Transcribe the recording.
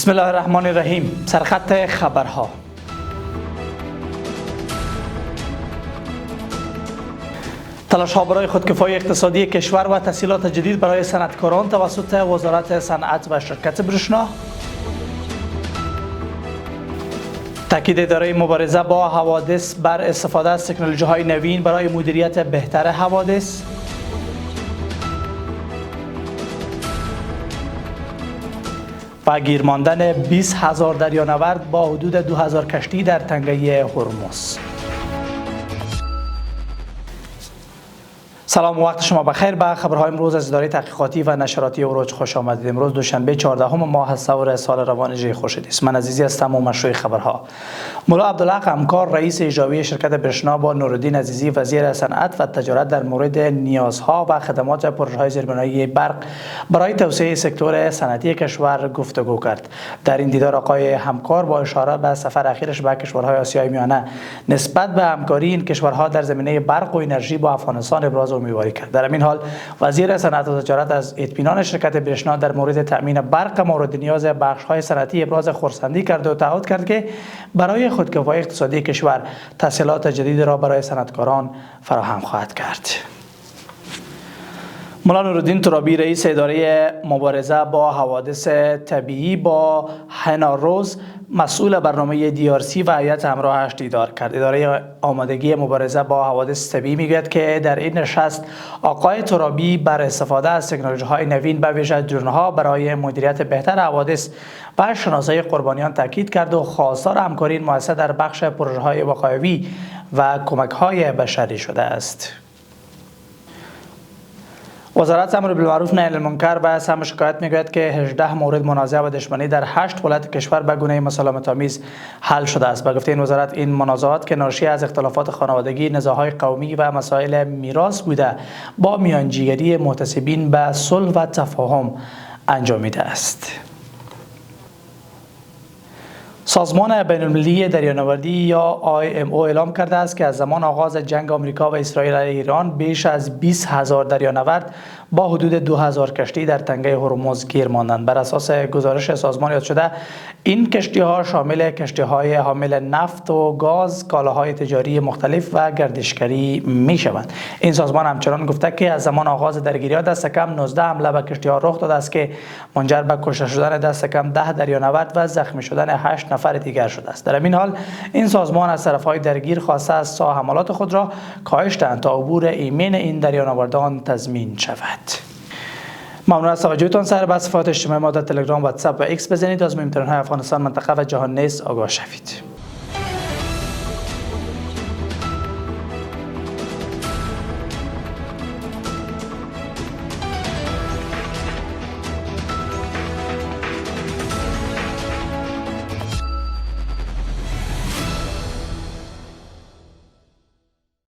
بسم الله الرحمن الرحیم. سرخط خبرها. تلاش‌ها برای خودکفایی اقتصادی کشور و تسهیلات جدید برای صنعتکاران توسط وزارت صنعت و شرکت برشنا. تاکید اداره مبارزه با حوادث بر استفاده از تکنولوژی‌های نوین برای مدیریت بهتر حوادث. و گیر ماندن 20,000 دریانورد با حدود 2,000 کشتی در تنگه هرمز. سلام و وقت شما بخیر. به خبرهای امروز از اداره تحقیقاتی و نشراتی اوروج خوش آمدید. امروز دوشنبه 14 ماه ثور سال روان ژ خورشیدی است. من عزیزی هستم و مشروع خبرها. مولا عبدالحق امکار رئیس اجرایی شرکت برشنا با نورالدین عزیزی وزیر صنعت و تجارت در مورد نیازها و خدمات پروژه‌های زیربنایی برق برای توسعه سکتور صنعتی کشور گفتگو کرد. در این دیدار آقای همکار با اشاره به سفر اخیرش به کشورهای آسیای میانه نسبت به همکاری این کشورها در زمینه برق و انرژی با افغانستان ابراز امیدواری کرد. در همین حال وزیر صنعت و تجارت از اطمینان شرکت برشنا در مورد تامین برق مورد نیاز بخش‌های صنعتی ابراز خرسندی کرد و تعهد کرد که برای خودکفایی اقتصادی کشور تسهیلات جدید را برای صنعتکاران فراهم خواهد کرد. مولا نورالدین ترابی رئیس اداره مبارزه با حوادث طبیعی با هناروز مسئول برنامه DRC و هیئت همراهش دیدار کرد. اداره آمادگی مبارزه با حوادث طبیعی میگوید که در این نشست آقای ترابی بر استفاده از تکنولوژی‌های نوین به ویژه درون‌ها برای مدیریت بهتر حوادث و شناسایی قربانیان تاکید کرد و خواستار همکاری این مؤسسه در بخش پروژه‌های وقایوی و کمک‌های بشری شده است. وزارت امر بالمعروف نهی عن المنکر و سم شکایت میگوید که 18 مورد منازعه و دشمنی در 8 ولایت کشور به گونه مسالمت‌آمیز حل شده است. به گفته این وزارت این منازعات که ناشی از اختلافات خانوادگی، نزاع‌های قومی و مسائل میراث بوده با میانجیگری محتسبین به صلح و تفاهم انجامیده است. سازمان بین‌المللی دریانوردی یا IMO اعلام کرده است که از زمان آغاز جنگ آمریکا و اسرائیل علیه ایران بیش از 20,000 دریانورد با حدود 2,000 کشتی در تنگه هرمز گیر ماندند. بر اساس گزارش سازمان یاد شده این کشتی‌ها شامل کشتی‌های حامل نفت و گاز، کالاهای تجاری مختلف و گردشگری می‌شوند. این سازمان همچنان گفته که از زمان آغاز درگیری‌ها دست کم 19 حمله به کشتی‌ها رخ داده است که منجر به کشته شدن دست کم 10 دریانورد و زخمی شدن 8 نفر دیگر شده است. در این حال این سازمان از طرف‌های درگیر خواسته است تا حملات خود را کاهش دهند تا عبور ایمن این دریانوردان تضمین شود. ممنون از توجهتان. سر به صفحات اجتماعی ما در تلگرام، واتساپ و ایکس بزنید. از مهمترین های افغانستان، منطقه و جهان نیز آگاه شوید.